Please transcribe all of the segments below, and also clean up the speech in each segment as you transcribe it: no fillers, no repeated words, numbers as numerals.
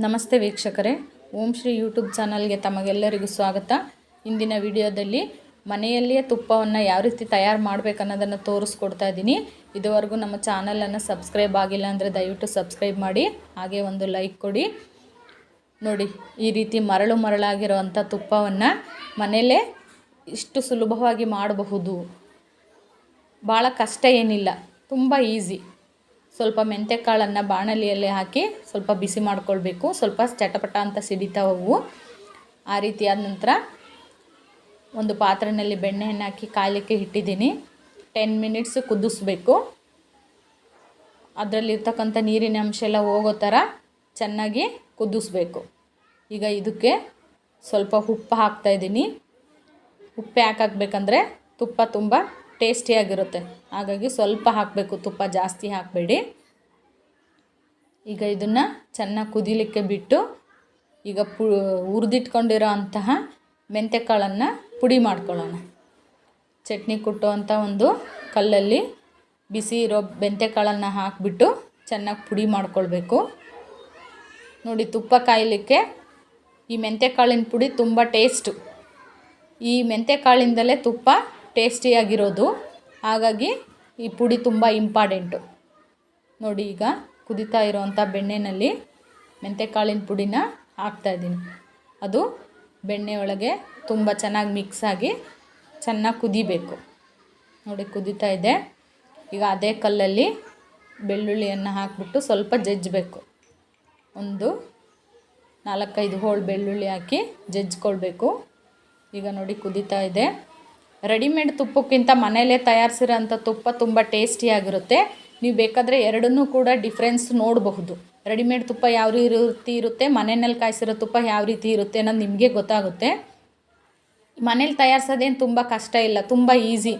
ನಮಸ್ತೆ ವೀಕ್ಷಕರೇ, ಓಂ ಶ್ರೀ ಯೂಟ್ಯೂಬ್ ಚಾನಲ್ಗೆ ತಮಗೆಲ್ಲರಿಗೂ ಸ್ವಾಗತ. ಇಂದಿನ ವಿಡಿಯೋದಲ್ಲಿ ಮನೆಯಲ್ಲಿಯೇ ತುಪ್ಪವನ್ನು ಯಾವ ರೀತಿ ತಯಾರು ಮಾಡಬೇಕನ್ನೋದನ್ನು ತೋರಿಸ್ಕೊಡ್ತಾ ಇದ್ದೀನಿ. ಇದುವರೆಗೂ ನಮ್ಮ ಚಾನಲನ್ನು ಸಬ್ಸ್ಕ್ರೈಬ್ ಆಗಿಲ್ಲ ಅಂದರೆ ದಯವಿಟ್ಟು ಸಬ್ಸ್ಕ್ರೈಬ್ ಮಾಡಿ, ಹಾಗೆ ಒಂದು ಲೈಕ್ ಕೊಡಿ. ನೋಡಿ, ಈ ರೀತಿ ಮರಳಾಗಿರೋವಂಥ ತುಪ್ಪವನ್ನು ಮನೆಯಲ್ಲೇ ಇಷ್ಟು ಸುಲಭವಾಗಿ ಮಾಡಬಹುದು. ಭಾಳ ಕಷ್ಟ ಏನಿಲ್ಲ, ತುಂಬ ಈಸಿ. ಸ್ವಲ್ಪ ಮೆಂತ್ಯಕಾಳನ್ನು ಬಾಣಲಿಯಲ್ಲಿ ಹಾಕಿ ಸ್ವಲ್ಪ ಬಿಸಿ ಮಾಡ್ಕೊಳ್ಬೇಕು. ಸ್ವಲ್ಪ ಚಟಪಟ ಅಂತ ಸಿಡಿತಾವು. ಆ ರೀತಿಯಾದ ನಂತರ ಒಂದು ಪಾತ್ರೆಯಲ್ಲಿ ಬೆಣ್ಣೆಯನ್ನು ಹಾಕಿ ಕಾಯಲಿಕ್ಕೆ ಇಟ್ಟಿದ್ದೀನಿ. 10 ಮಿನಿಟ್ಸ್ ಕುದಿಸ್ಬೇಕು. ಅದರಲ್ಲಿರ್ತಕ್ಕಂಥ ನೀರಿನ ಅಂಶ ಎಲ್ಲ ಹೋಗೋ ಥರ ಚೆನ್ನಾಗಿ ಕುದಿಸ್ಬೇಕು. ಈಗ ಇದಕ್ಕೆ ಸ್ವಲ್ಪ ಉಪ್ಪು ಹಾಕ್ತಾಯಿದ್ದೀನಿ. ಉಪ್ಪು ಯಾಕೆ ಹಾಕಬೇಕಂದ್ರೆ ತುಪ್ಪ ತುಂಬ ಟೇಸ್ಟಿಯಾಗಿರುತ್ತೆ, ಹಾಗಾಗಿ ಸ್ವಲ್ಪ ಹಾಕಬೇಕು, ತುಪ್ಪ ಜಾಸ್ತಿ ಹಾಕಬೇಡಿ. ಈಗ ಇದನ್ನು ಚೆನ್ನಾಗಿ ಕುದಿಲಿಕ್ಕೆ ಬಿಟ್ಟು ಈಗ ಹುರಿದಿಟ್ಕೊಂಡಿರೋ ಅಂತಹ ಮೆಂತ್ಯಕಾಳನ್ನು ಪುಡಿ ಮಾಡ್ಕೊಳ್ಳೋಣ. ಚಟ್ನಿ ಕುಟ್ಟುವಂಥ ಒಂದು ಕಲ್ಲಲ್ಲಿ ಬಿಸಿ ಇರೋ ಮೆಂತ್ಯಕಾಳನ್ನು ಹಾಕಿಬಿಟ್ಟು ಚೆನ್ನಾಗಿ ಪುಡಿ ಮಾಡ್ಕೊಳ್ಬೇಕು. ನೋಡಿ, ತುಪ್ಪ ಕಾಯಲಿಕ್ಕೆ ಈ ಮೆಂತ್ಯಕಾಳಿನ ಪುಡಿ ತುಂಬ ಟೇಸ್ಟು. ಈ ಮೆಂತ್ಯಕಾಳಿಂದಲೇ ತುಪ್ಪ ಟೇಸ್ಟಿಯಾಗಿರೋದು, ಹಾಗಾಗಿ ಈ ಪುಡಿ ತುಂಬ ಇಂಪಾರ್ಟೆಂಟು. ನೋಡಿ, ಈಗ ಕುದೀತಾ ಇರೋವಂಥ ಬೆಣ್ಣೆಯಲ್ಲಿ ಮೆಂತ್ಯಕಾಳಿನ ಪುಡಿನ ಹಾಕ್ತಾಯಿದ್ದೀನಿ. ಅದು ಬೆಣ್ಣೆ ಒಳಗೆ ತುಂಬ ಚೆನ್ನಾಗಿ ಮಿಕ್ಸ್ ಆಗಿ ಚೆನ್ನಾಗಿ ಕುದಿಬೇಕು. ನೋಡಿ, ಕುದೀತಾ ಇದೆ. ಈಗ ಅದೇ ಕಲ್ಲಲ್ಲಿ ಬೆಳ್ಳುಳ್ಳಿಯನ್ನು ಹಾಕಿಬಿಟ್ಟು ಸ್ವಲ್ಪ ಜಜ್ಜಬೇಕು. ಒಂದು 4-5 ಹೋಳು ಬೆಳ್ಳುಳ್ಳಿ ಹಾಕಿ ಜಜ್ಕೊಳ್ಬೇಕು. ಈಗ ನೋಡಿ, ಕುದೀತಾ ಇದೆ. ರೆಡಿಮೇಡ್ ತುಪ್ಪಕ್ಕಿಂತ ಮನೆಯಲ್ಲೇ ತಯಾರಿಸಿರೋಂಥ ತುಪ್ಪ ತುಂಬ ಟೇಸ್ಟಿಯಾಗಿರುತ್ತೆ. ನೀವು ಬೇಕಾದರೆ ಎರಡನ್ನೂ ಕೂಡ ಡಿಫ್ರೆನ್ಸ್ ನೋಡಬಹುದು. ರೆಡಿಮೇಡ್ ತುಪ್ಪ ಯಾವ ರೀತಿ ಇರುತ್ತೆ, ಮನೆಯಲ್ಲಿ ಕಾಯಿಸಿರೋ ತುಪ್ಪ ಯಾವ ರೀತಿ ಇರುತ್ತೆ ಅನ್ನೋದು ನಿಮಗೆ ಗೊತ್ತಾಗುತ್ತೆ. ಮನೇಲಿ ತಯಾರಿಸೋದೇನು ತುಂಬ ಕಷ್ಟ ಇಲ್ಲ, ತುಂಬ ಈಸಿ.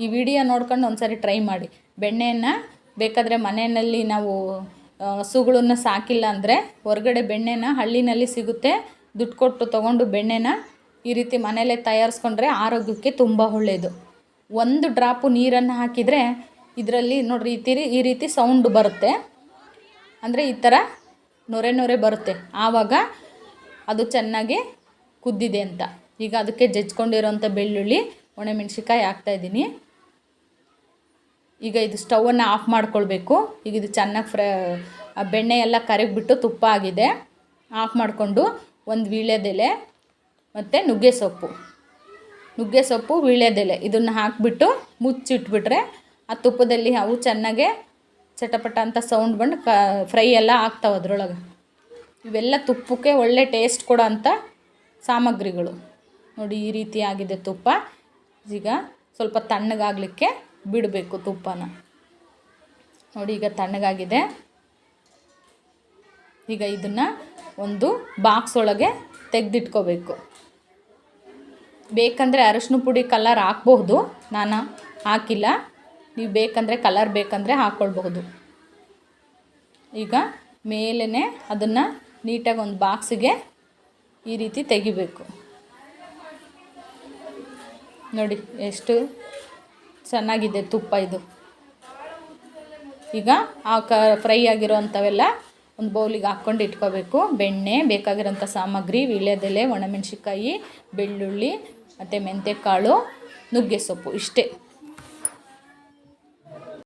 ಈ ವಿಡಿಯೋ ನೋಡ್ಕೊಂಡು ಒಂದು ಸಾರಿ ಟ್ರೈ ಮಾಡಿ. ಬೆಣ್ಣೆಯನ್ನು ಬೇಕಾದರೆ ಮನೆಯಲ್ಲಿ ನಾವು ಹಸುಗಳನ್ನ ಸಾಕಿಲ್ಲ ಅಂದರೆ ಹೊರಗಡೆ ಬೆಣ್ಣೆನ ಹಳ್ಳಿನಲ್ಲಿ ಸಿಗುತ್ತೆ, ದುಡ್ಡು ಕೊಟ್ಟು ತೊಗೊಂಡು ಬೆಣ್ಣೆನ ಈ ರೀತಿ ಮನೆಯಲ್ಲೇ ತಯಾರಿಸ್ಕೊಂಡ್ರೆ ಆರೋಗ್ಯಕ್ಕೆ ತುಂಬ ಒಳ್ಳೆಯದು. 1 ಡ್ರಾಪು ನೀರನ್ನು ಹಾಕಿದರೆ ಇದರಲ್ಲಿ ನೋಡ್ರಿ ಈ ರೀತಿ ಸೌಂಡ್ ಬರುತ್ತೆ. ಅಂದರೆ ಈ ಥರ ನೊರೆ ಬರುತ್ತೆ. ಆವಾಗ ಅದು ಚೆನ್ನಾಗಿ ಕುದ್ದಿದೆ ಅಂತ. ಈಗ ಅದಕ್ಕೆ ಜಜ್ಕೊಂಡಿರೋಂಥ ಬೆಳ್ಳುಳ್ಳಿ, ಒಣಮೆಣ್ಸಿಕಾಯಿ ಹಾಕ್ತಾಯಿದ್ದೀನಿ. ಈಗ ಇದು ಸ್ಟವನ್ನು ಆಫ್ ಮಾಡ್ಕೊಳ್ಬೇಕು. ಈಗ ಇದು ಚೆನ್ನಾಗಿ ಬೆಣ್ಣೆ ಎಲ್ಲ ಕರಗಿಬಿಟ್ಟು ತುಪ್ಪ ಆಗಿದೆ. ಆಫ್ ಮಾಡಿಕೊಂಡು ಒಂದು ವೀಳ್ಯದೆಲೆ ಮತ್ತು ನುಗ್ಗೆ ಸೊಪ್ಪು ವೀಳ್ಯದೆಲೆ ಇದನ್ನು ಹಾಕಿಬಿಟ್ಟು ಮುಚ್ಚಿಟ್ಬಿಟ್ರೆ ಆ ತುಪ್ಪದಲ್ಲಿ ಅವು ಚೆನ್ನಾಗೆ ಚಟಪಟ ಅಂತ ಸೌಂಡ್ ಬಂದು ಫ್ರೈ ಎಲ್ಲ ಆಗ್ತಾವೆ ಅದರೊಳಗೆ. ಇವೆಲ್ಲ ತುಪ್ಪಕ್ಕೆ ಒಳ್ಳೆ ಟೇಸ್ಟ್ ಕೊಡೋ ಅಂಥ ಸಾಮಗ್ರಿಗಳು. ನೋಡಿ, ಈ ರೀತಿ ಆಗಿದೆ ತುಪ್ಪ. ಈಗ ಸ್ವಲ್ಪ ತಣ್ಣಗಾಗಲಿಕ್ಕೆ ಬಿಡಬೇಕು ತುಪ್ಪನ. ನೋಡಿ, ಈಗ ತಣ್ಣಗಾಗಿದೆ. ಈಗ ಇದನ್ನು ಒಂದು ಬಾಕ್ಸ್ ಒಳಗೆ ತೆಗೆದಿಟ್ಕೋಬೇಕು. ಬೇಕಂದರೆ ಅರಶಿನ ಪುಡಿ ಕಲರ್ ಹಾಕ್ಬಹುದು, ನಾನು ಹಾಕಿಲ್ಲ. ನೀವು ಬೇಕಂದರೆ ಕಲರ್ ಬೇಕಂದರೆ ಹಾಕ್ಕೊಳ್ಬಹುದು. ಈಗ ಮೇಲೇ ಅದನ್ನು ನೀಟಾಗಿ ಒಂದು ಬಾಕ್ಸಿಗೆ ಈ ರೀತಿ ತೆಗಿಬೇಕು. ನೋಡಿ, ಎಷ್ಟು ಚೆನ್ನಾಗಿದೆ ತುಪ್ಪ ಇದು. ಈಗ ಫ್ರೈ ಆಗಿರೋ ಅಂಥವೆಲ್ಲ ಒಂದು ಬೌಲಿಗೆ ಹಾಕ್ಕೊಂಡು ಇಟ್ಕೋಬೇಕು. ಬೆಣ್ಣೆ, ಬೇಕಾಗಿರೋಂಥ ಸಾಮಗ್ರಿ, ವೀಳ್ಯದೆಲೆ, ಒಣಮೆಣ್ಸಿಕಾಯಿ, ಬೆಳ್ಳುಳ್ಳಿ ಮತ್ತು ಮೆಂತ್ಯಕಾಳು, ನುಗ್ಗೆ ಸೊಪ್ಪು, ಇಷ್ಟೇ.